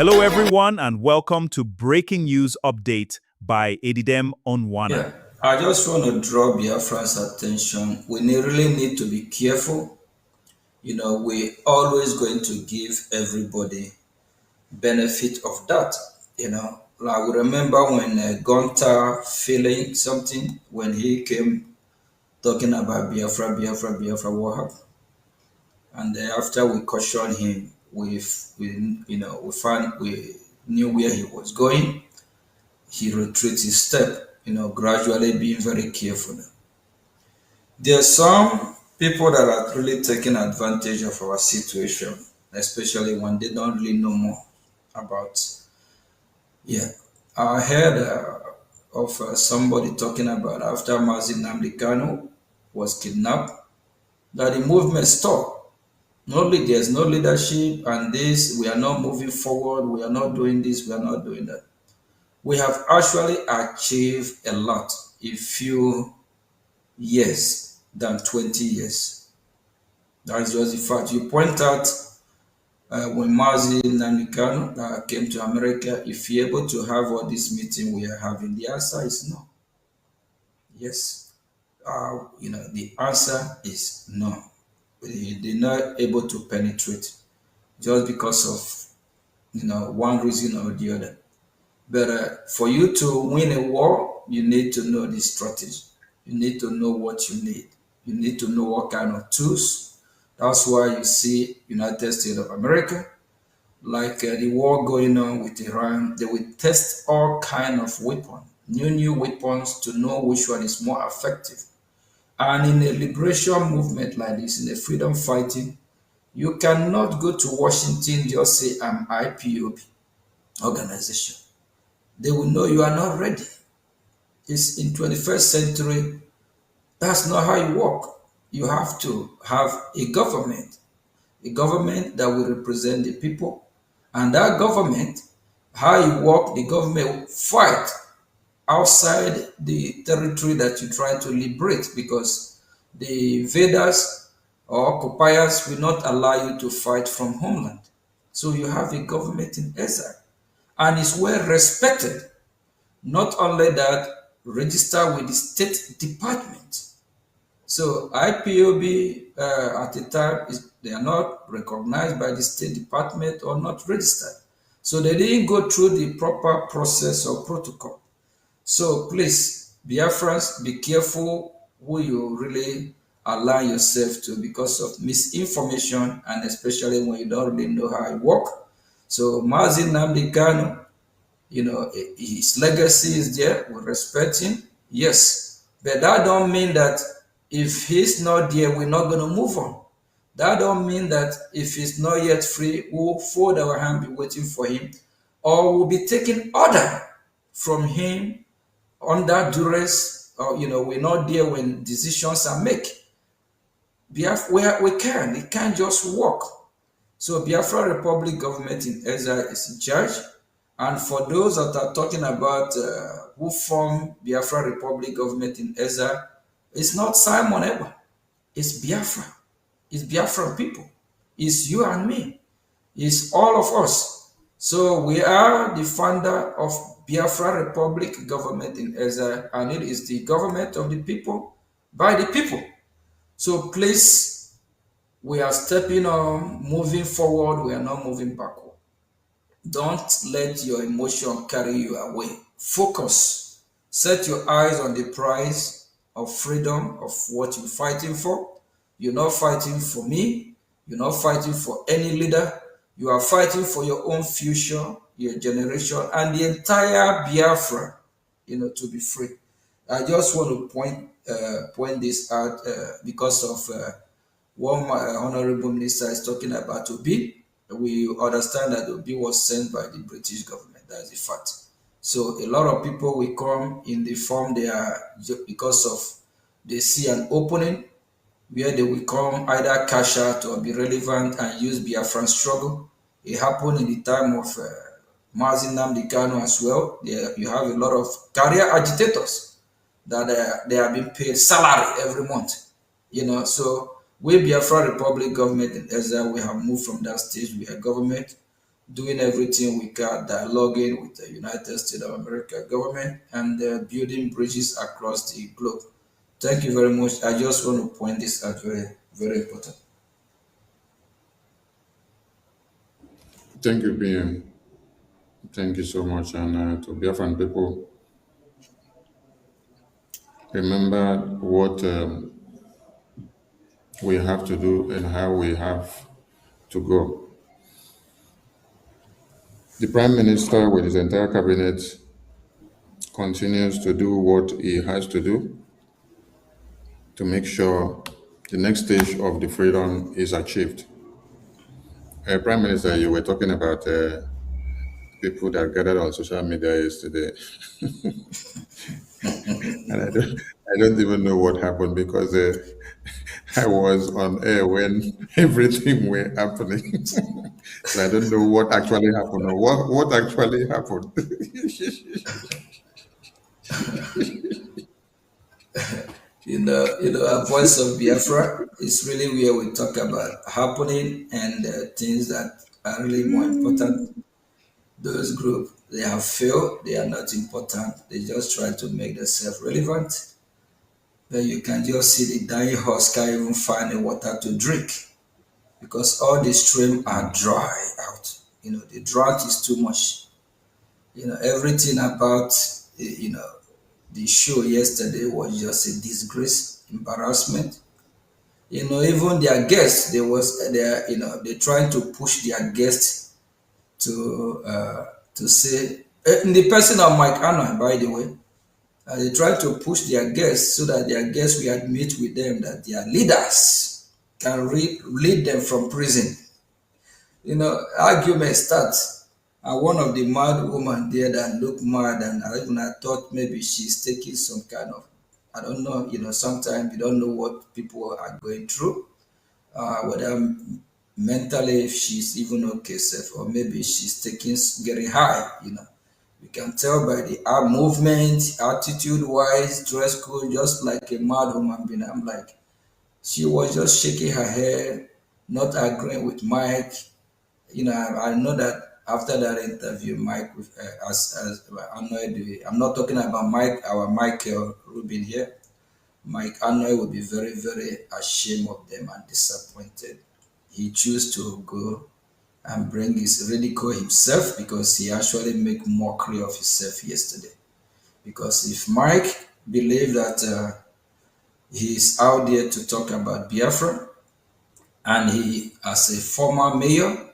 Hello, everyone, and welcome to Breaking News Update by Edidem Onwana. Yeah, I just want to draw Biafran's attention. Really need to be careful. We're always going to give everybody benefit of that. Like we remember when Gunter feeling something when he came talking about Biafra, Biafra, Biafra, what happened? And then after we cautioned him, we found we knew where he was going. He retreated his step. Gradually being very careful. There are some people that are really taking advantage of our situation, especially when they don't really know more about. Yeah, I heard of somebody talking about after Mazin Namdekano was kidnapped, that the movement stopped. Not only there's no leadership and this, we are not moving forward, we are not doing this, we are not doing that. We have actually achieved a lot in few years than 20 years. That's just the fact. You point out when Mazi Namikano came to America, if you're able to have all this meeting we are having, the answer is no. Yes. The answer is no. They're not able to penetrate just because of, one reason or the other. But for you to win a war, you need to know the strategy. You need to know what you need. You need to know what kind of tools. That's why you see United States of America, like the war going on with Iran, they will test all kind of weapons, new weapons to know which one is more effective. And in a liberation movement like this, in a freedom fighting, you cannot go to Washington just say I'm IPOB organization. They will know you are not ready. It's in 21st century. That's not how you work. You have to have a government that will represent the people. And that government, how you work, the government will fight outside the territory that you try to liberate because the invaders or occupiers will not allow you to fight from homeland. So you have a government in exile and it's well respected. Not only that, register with the State Department. So IPOB at the time they are not recognized by the State Department or not registered. So they didn't go through the proper process or protocol. So please, Biafrans, be careful who you really allow yourself to because of misinformation and especially when you don't really know how it works. So Mazin Namdi Kanu, his legacy is there, we respect him, yes. But that don't mean that if he's not there, we're not going to move on. That don't mean that if he's not yet free, we'll fold our hand, be waiting for him, or we'll be taking order from him under duress, or, we're not there when decisions are made. We can't just walk. So Biafra Republic government in exile is in charge. And for those that are talking about who formed Biafra Republic government in exile, it's not Simon Eber. It's Biafra. It's Biafran people. It's you and me. It's all of us. So we are the founder of Biafra Republic government in exile, and it is the government of the people by the people. So please, we are stepping on, moving forward. We are not moving backward. Don't let your emotion carry you away. Focus. Set your eyes on the prize of freedom, of what you're fighting for. You're not fighting for me. You're not fighting for any leader. You are fighting for your own future, your generation, and the entire Biafra, to be free. I just want to point this out because of what my honorable minister is talking about Obi. We understand that Obi was sent by the British government. That is a fact. So a lot of people will come in the form they are because of they see an opening where they will come either cash out or be relevant and use Biafran struggle. It happened in the time of Mazin Namdi Kano as well. You have a lot of career agitators that they are being paid salary every month. So we Biafra Republic government in exile, we have moved from that stage. We are government. doing everything we can, dialoguing with the United States of America government, and building bridges across the globe. Thank you very much. I just want to point this out, very, very important. Thank you, PM. Thank you so much. And to Biafran people, remember what we have to do and how we have to go. The Prime Minister, with his entire cabinet, continues to do what he has to do to make sure the next stage of the freedom is achieved. Prime Minister, you were talking about people that gathered on social media yesterday, and I don't even know what happened because I was on air when everything were happening. So I don't know what actually happened or what actually happened. A voice of Biafra is really where we talk about happening and things that are really more important. Those groups, they have failed, they are not important, they just try to make themselves relevant. Then you can just see the dying horse can't even find the water to drink because all the streams are dry out. The drought is too much. Everything about, the show yesterday was just a disgrace, embarrassment. Even their guests, they trying to push their guests to say, in the person of Mike Anna, by the way, they try to push their guests so that their guests will admit with them that their leaders can lead them from prison. Argument starts. And one of the mad woman there that looked mad, and I thought maybe she's taking some kind of, I don't know, sometimes you don't know what people are going through, whether mentally if she's even okay, safe, or maybe she's getting high, You can tell by the art movement, attitude wise, dress code, just like a mad woman being. I'm like, she was just shaking her head, not agreeing with Mike. I know that after that interview, Mike, as I'm not talking about Mike, our Michael Rubin here. Mike Arnold will be very, very ashamed of them and disappointed. He chose to go and bring his ridicule himself because he actually make mockery of himself yesterday. Because if Mike believed that he's out there to talk about Biafra and he, as a former mayor,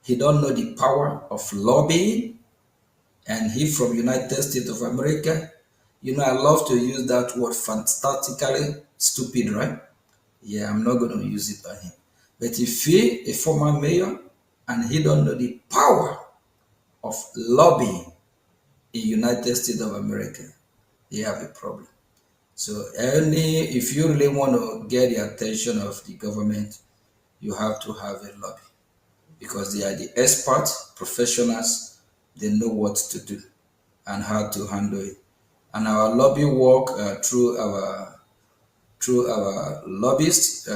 he don't know the power of lobbying, and he from United States of America. I love to use that word fantastically stupid, right? Yeah, I'm not going to use it on him. But if he, a former mayor, and he don't know the power of lobbying in United States of America, he have a problem. So if you really want to get the attention of the government, you have to have a lobby because they are the experts, professionals. They know what to do and how to handle it. And our lobby work through our lobbyist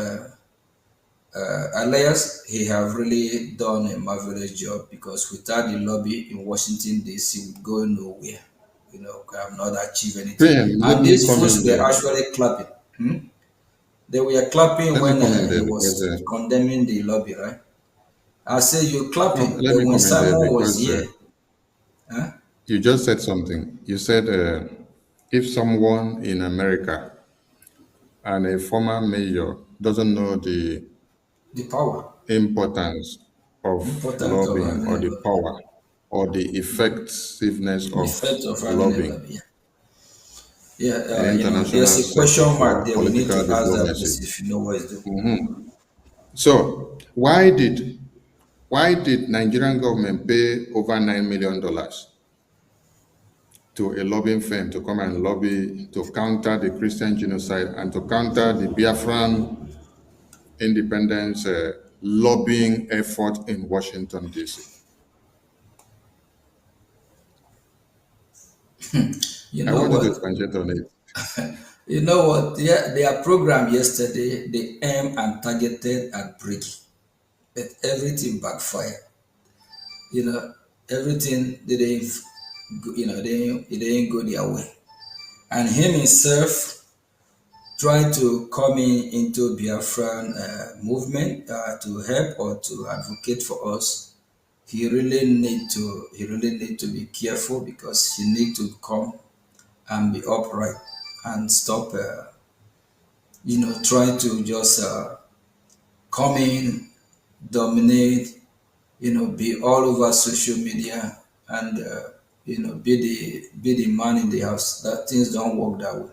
Elias, he have really done a marvelous job because without the lobby in Washington DC, we go nowhere. We have not achieved anything. PM, let And me these come fools in were there. actually clapping. They were clapping Let me when come in he there because was condemning the lobby, right? I say you no, clapping, let but me when come in there Simon was because here, huh? you just said something. You said if someone in America and a former mayor doesn't know the The power, importance of important of lobbying having or a the lobby, power or the effectiveness the of effect of having a lobbying lobby. Yeah, yeah. in the There's international a sector question mark for there. We need political to ask that diplomacy. person if you know what he's doing. So why did Nigerian government pay over $9 million to a lobbying firm to come and lobby to counter the Christian genocide and to counter the Biafran independence lobbying effort in Washington, D.C.? You I know want you to what? expatiate on it. You know what? Their program yesterday, they aimed and targeted at Bricky, but everything backfired. You know, everything didn't, it didn't go their way. And him himself tried to come into Biafran movement to help or to advocate for us. He really need to be careful because he need to come and be upright and stop trying to just come in, dominate, be all over social media and be the man in the house. That things don't work that way.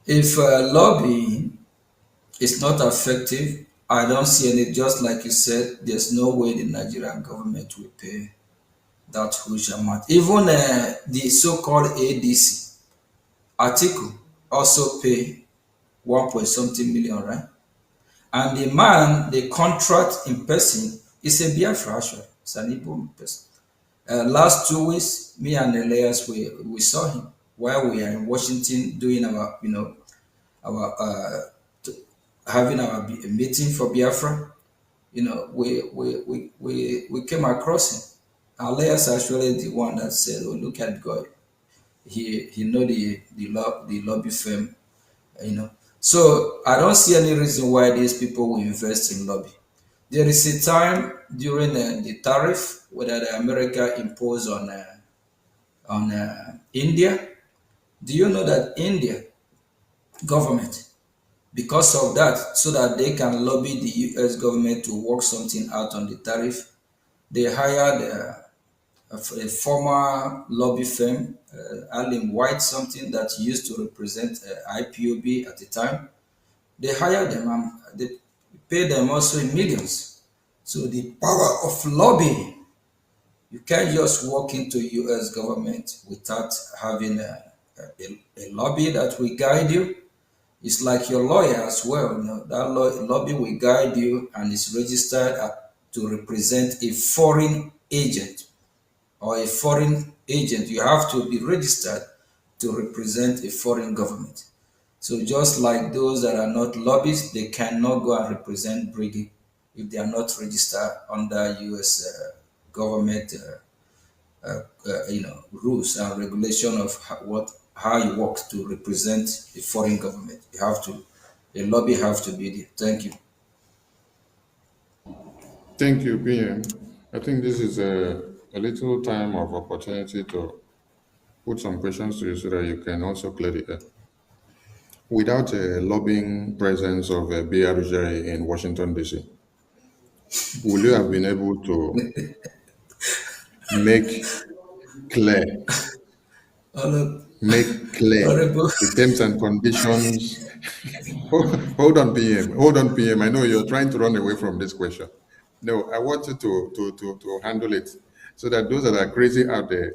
If lobbying is not effective, I don't see any. Just like you said, there's no way the Nigerian government will pay that huge amount. Even the so-called ADC article also pay 1 point something million, right? And the man, the contract in person is a Biafra actually. It's an Igbo person. Last 2 weeks, me and Elias, we saw him while we are in Washington doing our having our meeting for Biafra. We came across him. Elias actually the one that said, "Oh, look at God. He know the lobby firm, you know." So I don't see any reason why these people will invest in lobby. There is a time during the tariff whether the America imposed on India. Do you know that India government, because of that, so that they can lobby the U.S. government to work something out on the tariff, they hired a former lobby firm, Allen White, something that used to represent IPOB at the time. They hired them and they paid them also in millions. So the power of lobbying, you can't just walk into U.S. government without having a lobby that will guide you. It's like your lawyer as well. That lobby will guide you and is registered to represent a foreign agent or a foreign agent. You have to be registered to represent a foreign government. So just like those that are not lobbyists, they cannot go and represent Brigade if they are not registered under U.S. Government, rules and regulation of how you work to represent a foreign government. You have to, a lobby have to be there. Thank you. Thank you, PM. I think this is a little time of opportunity to put some questions to you so that you can also clear the air. Without a lobbying presence of a BRJ in Washington, D.C., would you have been able to make clear, Honor- make clear Honorable, the terms and conditions? Hold on, PM. Hold on, PM. I know you're trying to run away from this question. No, I want you to handle it so that those that are crazy out there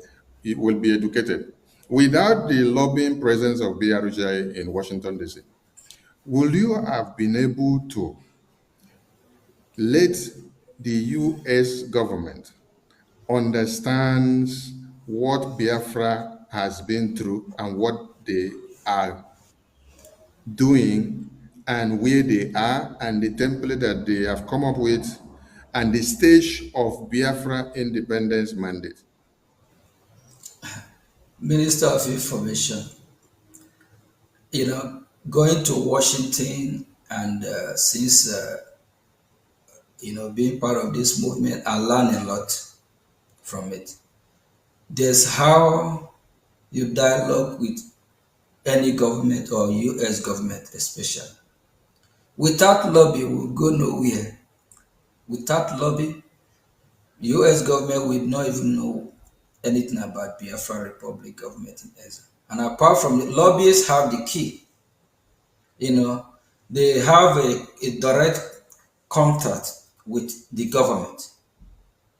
will be educated. Without the lobbying presence of BRJ in Washington, D.C., will you have been able to let the U.S. government understands what Biafra has been through and what they are doing and where they are and the template that they have come up with and the stage of Biafra independence mandate? Minister of Information, going to Washington and since being part of this movement, I learned a lot from it. There's how you dialogue with any government or US government especially. Without lobby, we'll go nowhere. Without lobby, US government will not even know anything about Biafra Republic government in Ezra. And apart from the lobbyists have the key, you know, they have a direct contact with the government.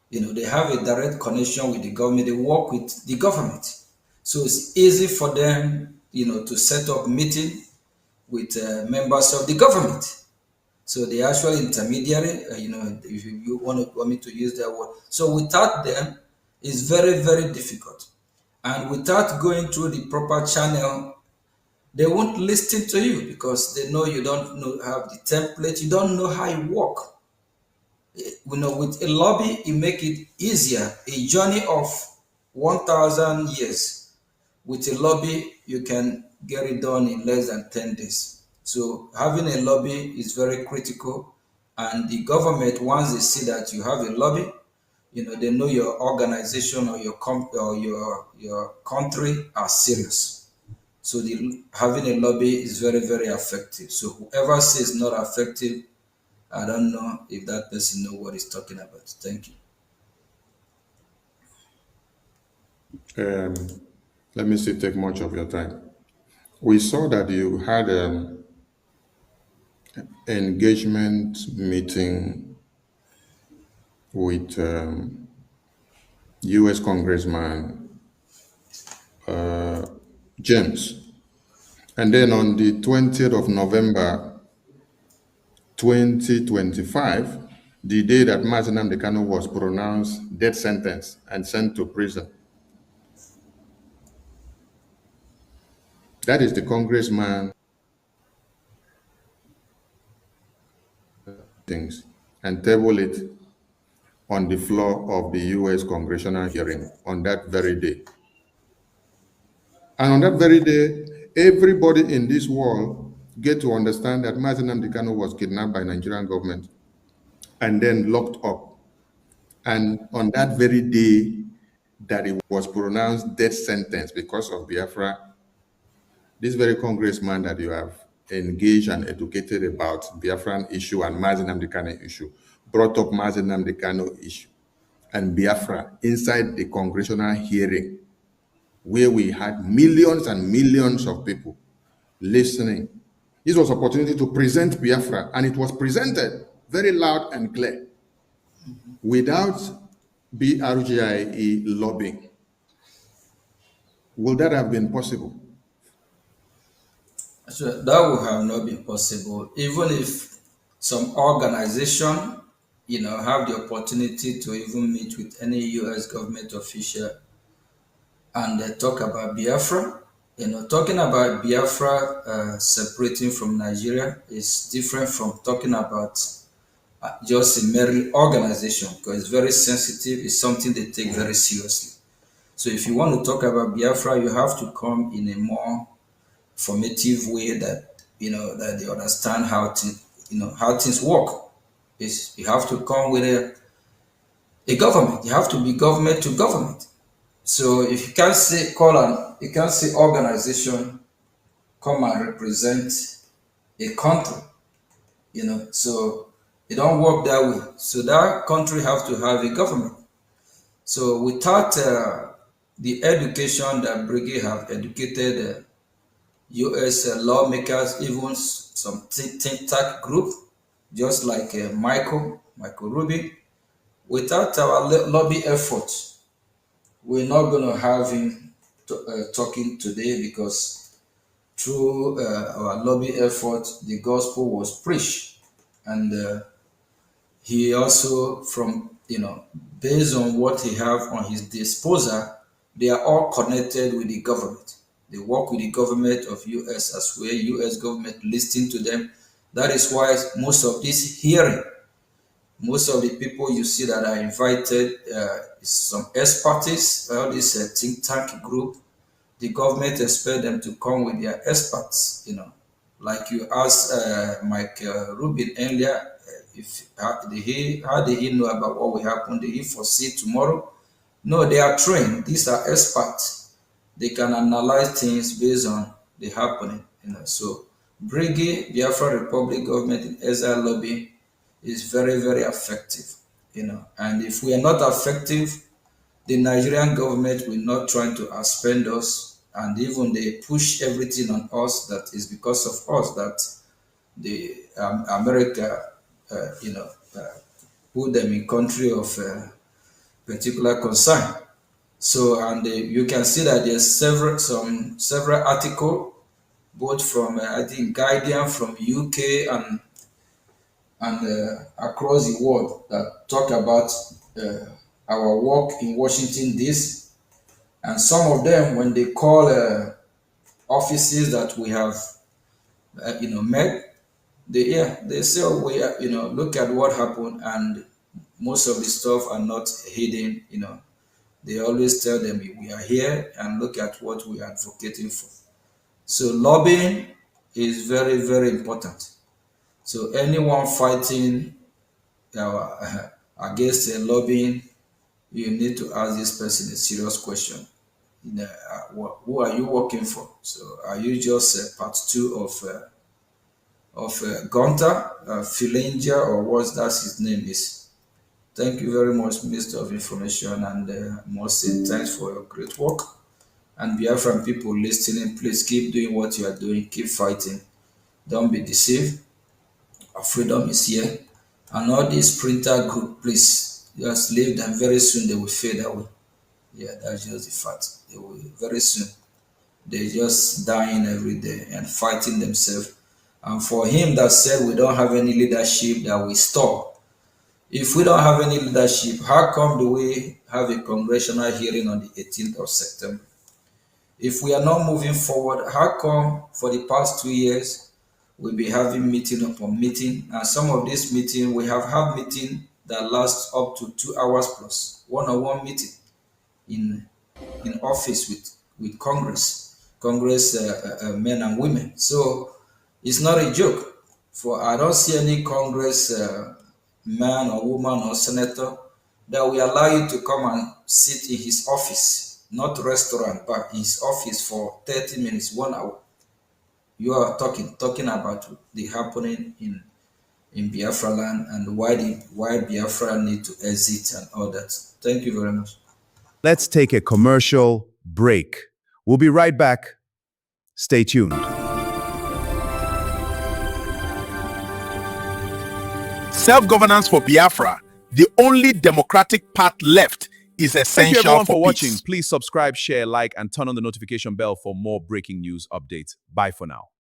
They have a direct connection with the government. They work with the government. So it's easy for them, to set up meeting with members of the government. So they actually intermediary, if you want me to use that word. So without them, it's very, very difficult. And without going through the proper channel, they won't listen to you because they know you don't know have the template, you don't know how you work. With a lobby, it make it easier. A journey of 1,000 years, with a lobby, you can get it done in less than 10 days. So having a lobby is very critical. And the government, once they see that you have a lobby, they know your organization or your country are serious. So having a lobby is very, very effective. So whoever says not effective, I don't know if that person know what he's talking about. Thank you. Let me see, take much of your time. We saw that you had engagement meeting with U.S. Congressman James. And then on the 20th of November, 2025, the day that Mazen Amdekano was pronounced death sentence and sent to prison. That is the congressman things and table it on the floor of the U.S. congressional hearing on that very day. And on that very day, everybody in this world get to understand that Mazen Amdekano was kidnapped by Nigerian government and then locked up. And on that very day that it was pronounced death sentence because of Biafra, this very congressman that you have engaged and educated about Biafran issue and Mazen Amdekano issue brought up Mazen Amdekano issue and Biafra inside the congressional hearing where we had millions and millions of people listening. This was opportunity to present Biafra, and it was presented very loud and clear without BRGIE lobbying. Will that have been possible? So that would have not been possible, even if some organization, have the opportunity to even meet with any U.S. government official and talk about Biafra. Talking about Biafra separating from Nigeria is different from talking about just a merely organization, because it's very sensitive. It's something they take very seriously. So if you want to talk about Biafra, you have to come in a more formative way that that they understand how things work. Is you have to come with a government. You have to be government to government. So if you can't say you can't say organization come and represent a country, so it don't work that way. So that country have to have a government. So without the education that Brigade have educated U.S. Lawmakers, even some think tank group, just like Michael Rubin, without our lobby efforts, we're not going to have him talking today, because through our lobby effort, the gospel was preached. And he also, based on what he have on his disposal, they are all connected with the government. They work with the government of US as well. US government listening to them. That is why most of this hearing, most of the people you see that are invited, is some expertise, all this think tank group. The government expect them to come with their experts, like you asked Mike Rubin earlier, if how did he know about what will happen? Did he foresee tomorrow? No, they are trained. These are experts. They can analyze things based on the happening. So Brigade Biafra Republic government in exile lobby is very, very effective. And if we are not effective, the Nigerian government will not try to outspend us, and even they push everything on us. That is because of us that the America, put them in country of particular concern. So, and you can see that there's several articles, both from I think Guardian from UK and across the world, that talk about our work in Washington D.C. And some of them, when they call offices that we have, met, they say, oh, we, look at what happened, and Most of the stuff are not hidden, They always tell them we are here and look at what we are advocating for. So lobbying is very, very important. So anyone fighting against a lobbying, you need to ask this person a serious question. Who are you working for? So are you just part two of Gunter, Philanger, or what that his name is? Thank you very much, Minister of Information, and must say thanks for your great work. And Biafran people listening, please keep doing what you are doing, keep fighting. Don't be deceived. Our freedom is here. And all these printer group, please just leave them. Very soon they will fade away. Yeah, that's just the fact. They will very soon. They're just dying every day and fighting themselves. And for him that said we don't have any leadership that we stop. If we don't have any leadership, how come do we have a congressional hearing on the 18th of September? If we are not moving forward, how come for the past 2 years we'll be having meeting upon meeting, and some of these meeting we have had meeting that last up to 2 hours plus, one-on-one meeting in office with Congress men and women. So it's not a joke. For I don't see any Congress man or woman or senator that will allow you to come and sit in his office, not restaurant, but his office for 30 minutes, 1 hour. You are talking about the happening in Biafra land and why Biafra need to exit and all that. Thank you very much. Let's take a commercial break. We'll be right back. Stay tuned. Self-governance for Biafra, the only democratic path left, is essential Thank you everyone for peace. watching. Please subscribe, share, like, and turn on the notification bell for more breaking news updates. Bye for now.